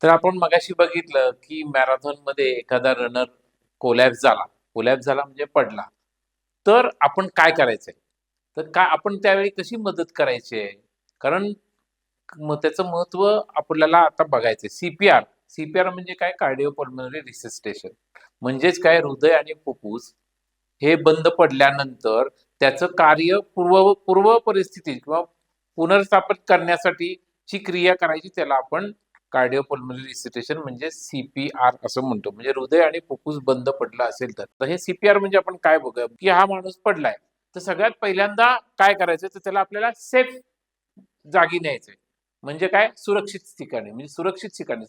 तर आपण मगाशी बघितलं की मॅरेथॉन मध्ये एखादा रनर कोलॅप्स झाला म्हणजे पडला, तर आपण काय करायचंय? तर काय आपण त्यावेळी कशी मदत करायची आहे? कारण मग त्याचं महत्व आपल्याला आता बघायचंय. सीपीआर म्हणजे काय? कार्डिओपल्मोनरी रिससिटेशन. म्हणजेच काय? हृदय आणि फुफ्फुस हे बंद पडल्यानंतर त्याचं कार्य पूर्व परिस्थितीत किंवा पुनर्स्थापित करण्यासाठी ची क्रिया करायची, त्याला आपण कार्डिओपल्मोनरी रिससिटेशन म्हणजे सीपीआर असं म्हणतो. म्हणजे हृदय आणि फुफ्फुस बंद पडलं असेल तर हे सीपीआर म्हणजे आपण काय बघूया की हा माणूस पडलाय, तर सगळ्यात पहिल्यांदा काय करायचं, तर त्याला आपल्याला सेफ जागी न्यायचंय. म्हणजे काय? सुरक्षित ठिकाणी, म्हणजे सुरक्षित ठिकाणी.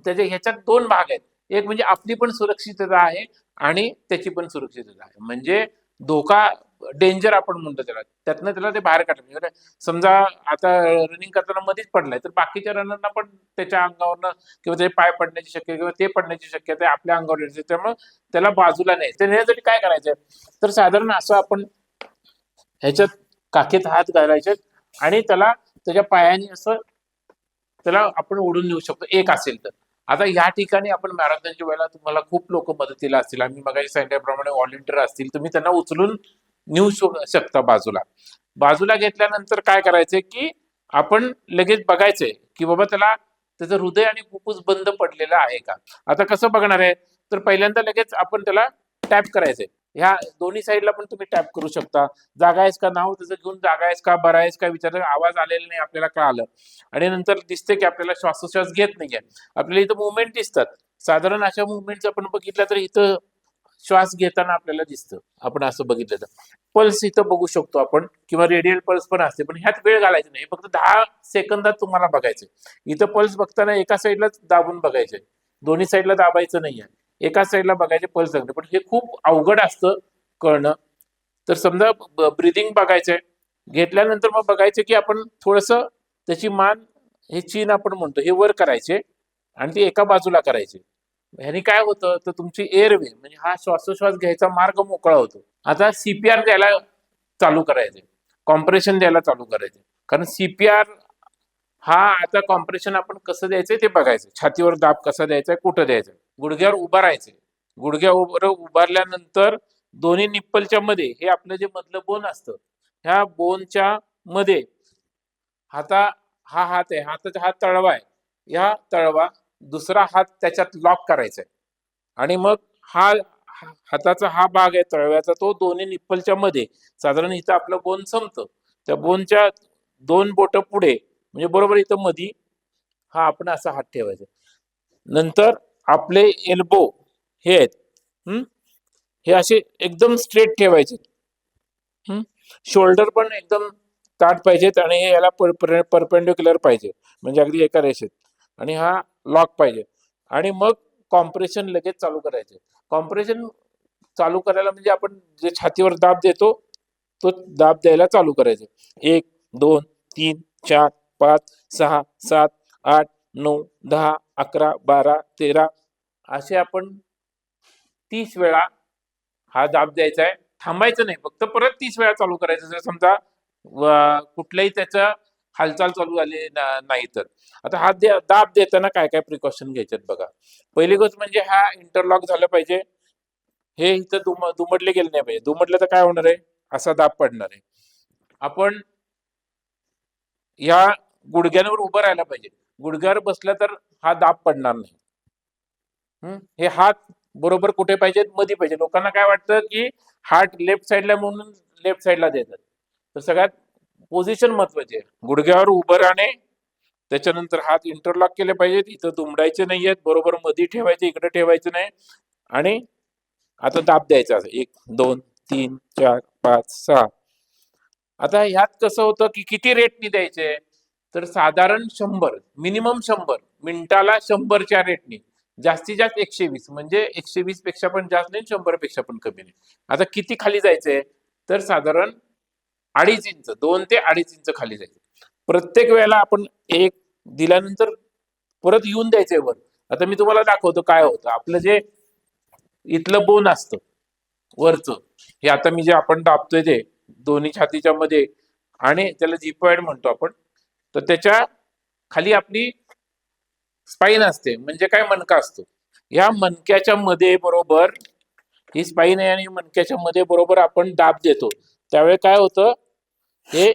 ह्याच्यात दोन भाग आहेत. एक म्हणजे आपली पण सुरक्षितता आहे आणि त्याची पण सुरक्षितता आहे. म्हणजे धोका, डेंजर आपण म्हणतो त्याला, त्यातनं त्याला ते बाहेर काढलं. म्हणजे समजा आता रनिंग करताना मध्येच पडलाय, तर बाकीच्या रनरना पण त्याच्या अंगावरनं किंवा ते पाय पडण्याची शक्यता किंवा ते पडण्याची शक्यता आहे आपल्या अंगावर येते. त्यामुळे त्याला बाजूला न्यायचं. ते नेण्यासाठी काय करायचं, तर साधारण असं आपण ह्याच्यात काखेत हात घालायचे आणि त्याला त्याच्या पायाने असं त्याला आपण ओढून नेऊ शकतो, एक असेल तर. आता या ठिकाणी आपण मॅरेथॉनच्या वेळेला तुम्हाला खूप लोक मदतीला असतील. आम्ही मगाशी सांगितल्याप्रमाणे व्हॉलेंटियर असतील, तुम्ही त्यांना उचलून नेऊ शकता बाजूला. बाजूला घेतल्यानंतर काय करायचंय की आपण लगेच बघायचंय की बाबा त्याला त्याचं हृदय आणि फुफ्फुस बंद पडलेलं आहे का. आता कसं बघणार आहे, तर पहिल्यांदा लगेच आपण त्याला टॅप करायचंय. ह्या दोन्ही साईडला पण तुम्ही टॅप करू शकता. जागा आहेस का, नाव त्याचं घेऊन जागा आहेस का, बरा आहेस का विचारलं, आवाज आलेला नाही आपल्याला कळालं. आणि नंतर दिसते की आपल्याला श्वासोश्वास घेत नाहीये, आपल्याला इथं मुवमेंट दिसतात. साधारण अशा मुवमेंट आपण बघितलं तर इथं श्वास घेताना आपल्याला दिसतं. आपण असं बघितलं तर पल्स इथं बघू शकतो आपण, किंवा रेडियल पल्स पण असते, पण ह्यात वेळ घालायचा नाही. फक्त 10 सेकंदात तुम्हाला बघायचंय. इथं पल्स बघताना एका साईडलाच दाबून बघायचंय, दोन्ही साईडला दाबायचं नाहीये. एका साईडला बघायचे पल्स लागते, पण हे खूप अवघड असतं कळणं. तर समजा ब्रिदिंग बघायचंय, घेतल्यानंतर मग बघायचं की आपण थोडस त्याची मान, हे चीन आपण म्हणतो, हे वर करायचे आणि ते एका बाजूला करायचे. ह्यानी काय होतं, तर तुमची एअरवे म्हणजे हा श्वासोश्वास घ्यायचा मार्ग मोकळा होतो. आता सीपीआर द्यायला चालू करायचे, कॉम्प्रेशन द्यायला चालू करायचे. कारण सीपीआर हा, आता कॉम्प्रेशन आपण कसं द्यायचंय ते बघायचं. छातीवर दाब कसा द्यायचा, कुठं द्यायचा. गुडघ्यावर उभा राहायचे. गुडघ्यावर उभारल्यानंतर दोन्ही निप्पलच्या मध्ये, हे आपलं जे मधलं बोन असतं, ह्या बोनच्या मध्ये हाता हा हात आहे, हाताचा हात तळवा आहे, ह्या तळवा, दुसरा हात त्याच्यात लॉक करायचा आहे. आणि मग हा हाताचा हा भाग आहे तळव्याचा, तो दोन्ही निप्पलच्या मध्ये, साधारण इथं आपलं बोन संपतं, त्या बोनच्या दोन बोट पुढे, म्हणजे बरोबर इथं मधी, हा आपण असा हात ठेवायचा. नंतर आपले एल्बो हे आहेत, हे असे एकदम स्ट्रेट ठेवायचे. शोल्डर पण एकदम ताट पाहिजेत आणि हे याला परपेंडिक्युलर पाहिजे, म्हणजे अगदी एका रेषेत. आणि हा लॉक पाहिजे. आणि मग कॉम्प्रेशन लगेच चालू करायचे. कॉम्प्रेशन चालू करायला म्हणजे आपण जे छातीवर दाब देतो, तो दाब द्यायला चालू करायचे. 1, 2, 3, 4, 5, 6, 7, 8, 9, 10, 11, 12, 13 असे आपण 30 वेळा हा दाब द्यायचा आहे. थांबायचं नाही, फक्त परत 30 वेळा चालू करायचं. जर समजा कुठल्याही त्याचा हालचाल चालू झाली नाही तर. आता हा दाब देताना काय काय प्रिकॉशन घ्यायच्यात बघा. पहिली गोष्ट म्हणजे हा इंटरलॉक झालं पाहिजे. हे इथं दुमडले गेले नाही पाहिजे. दुमडलं तर काय होणार आहे, असा दाब पडणार आहे. आपण या गुडघ्यांवर उभं राहायला पाहिजे. गुडघ्यावर बसलं तर हा दाब पडणार नाही. हे हात बरोबर कुठे पाहिजेत, मध्ये पाहिजे. लोकांना काय वाटतं की हार्ट लेफ्ट साईडला म्हणून लेफ्ट साईडला देतात, तर सगळ्यात पोझिशन महत्वाची आहे. गुडघ्यावर उभं राहणे, त्याच्यानंतर हात इंटरलॉक केले पाहिजेत, इथं दुमडायचे नाहीयेत, बरोबर मध्ये ठेवायचे, इकडे ठेवायचं नाही. आणि आता दाब द्यायचा, 1, 2, 3, 4, 5, 6. आता ह्यात कसं होतं की किती रेटनी द्यायचे, तर साधारण 100, मिनिमम 100 मिनिटाला, 100च्या रेटनी, जास्तीत जास्त 120, म्हणजे 120 पेक्षा पण जास्त नाही, 100 पेक्षा पण कमी नाही. आता किती खाली जायचंय, तर साधारण 2.5 इंच, 2 ते 2.5 इंच खाली जायचं. प्रत्येक वेळेला आपण एक दिल्यानंतर परत येऊन द्यायचंय वर. आता मी तुम्हाला दाखवतो काय होतं. आपलं जे इथलं बोन असतं वरचं, हे आता मी जे आपण दाबतोय ते दोन्ही छातीच्या मध्ये, आणि त्याला जिपॉइड म्हणतो आपण, तर त्याच्या खाली आपली स्पाईन असते म्हणजे काय, मणका असतो. ह्या मणक्याच्या मध्ये बरोबर ही स्पाईन आहे आणि मणक्याच्या मध्ये बरोबर आपण दाब देतो, त्यावेळी काय होतं, हे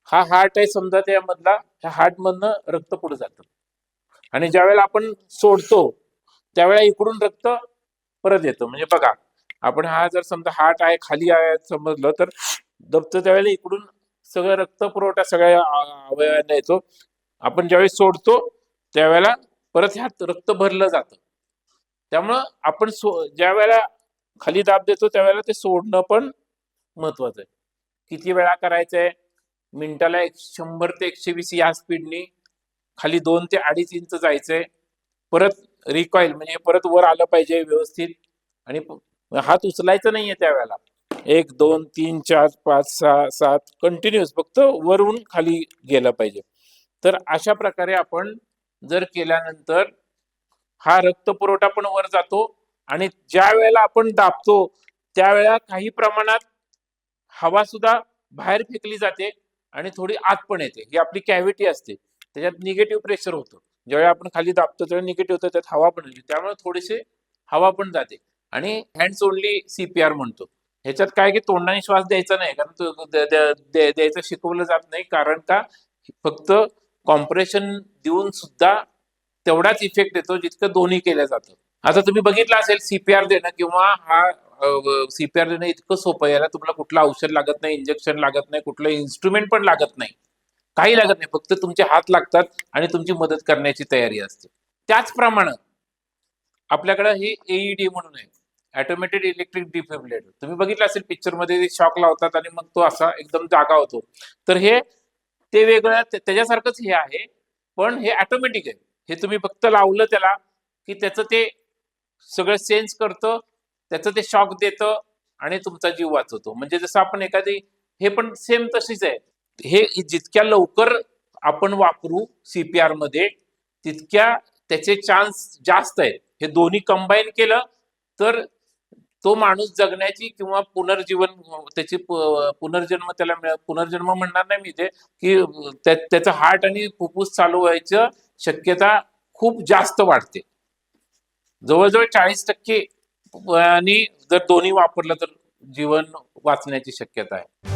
हा हार्ट आहे समजा, त्यामधला ह्या हार्ट मधनं रक्त पुढे जातं आणि ज्या वेळेला आपण सोडतो त्यावेळेला इकडून रक्त परत येतं. म्हणजे बघा, आपण हा जर समजा हार्ट आहे खाली आहे समजलं तर दबतं, त्यावेळेला इकडून सगळं रक्त पुरवठा सगळ्या अवयवांना येतो. आपण ज्यावेळेस सोडतो त्यावेळेला परत ह्यात रक्त भरलं जातं. त्यामुळं आपण ज्या वेळेला खाली दाब देतो त्यावेळेला ते सोडणं पण महत्वाचं आहे. किती वेळा करायचंय, मिनिटाला 100 ते 120 या स्पीडनी खाली 2 ते 2.5 इंच जायचंय. परत रिकॉइल म्हणजे परत वर आलं पाहिजे व्यवस्थित आणि हात उचलायचा नाहीये त्यावेळेला. 1 2 3 4 5 6 7 कंटिन्युअस फक्त वरून खाली गेलं पाहिजे. तर अशा प्रकारे आपण जर केल्यानंतर हा रक्त पुरवठा पण वर जातो आणि ज्या वेळेला आपण दाबतो त्यावेळेला काही प्रमाणात हवा सुद्धा बाहेर फेकली जाते आणि थोडी आत पण येते. ही आपली कॅव्हिटी असते, त्याच्यात निगेटिव्ह प्रेशर होतं. ज्यावेळी आपण खाली दाबतो त्यावेळी निगेटिव्ह होतं, त्यात हवा पण येते, त्यामुळे थोडीशी हवा पण जाते. आणि हँड्स ओनली सीपीआर म्हणतो. ह्याच्यात काय की तोंडाने श्वास द्यायचा नाही, कारण द्यायचं शिकवलं जात नाही. कारण का, फक्त कॉम्प्रेशन देऊन सुद्धा तेवढाच इफेक्ट येतो जितकं दोन्ही केलं जातं. आता तुम्ही बघितलं असेल सीपीआर देणं किंवा हा सीपीआर देणं इतकं सोपं आहे. याला तुम्हाला कुठलं औषध लागत नाही, इंजेक्शन लागत नाही, कुठलं इन्स्ट्रुमेंट पण लागत नाही, काही लागत नाही. फक्त तुमचे हात लागतात आणि तुमची मदत करण्याची तयारी असते. त्याचप्रमाणे आपल्याकडे हे एईडी म्हणून आहे, ऑटोमेटेड इलेक्ट्रिक डिफिब्रिलेटर. तुम्ही बघितलं असेल पिक्चर मध्ये, शॉक लावतात आणि मग तो असा एकदम जागा होतो. तर हे ते वेगळं त्याच्यासारखंच हे आहे, पण हे ऑटोमॅटिक आहे. हे तुम्ही फक्त लावलं त्याला की त्याचं ते सगळं सेन्स करतं, त्याचं ते शॉक देतं आणि तुमचा जीव वाचवतो. म्हणजे जसं आपण एखादी, हे पण सेम तशीच आहे. हे जितक्या लवकर आपण वापरू सीपीआर मध्ये तितक्या त्याचे चान्स जास्त आहेत. हे दोन्ही कंबाईन केलं तर तो माणूस जगण्याची किंवा पुनर्जीवन, त्याची पुनर्जन्म त्याला पुनर्जन्म म्हणणार नाही मी ते, की त्याचं हार्ट आणि फुफ्फुस चालू व्हायचं शक्यता खूप जास्त वाढते. जवळजवळ 40% आणि जर दोन्ही वापरलं तर जीवन वाचण्याची शक्यता आहे.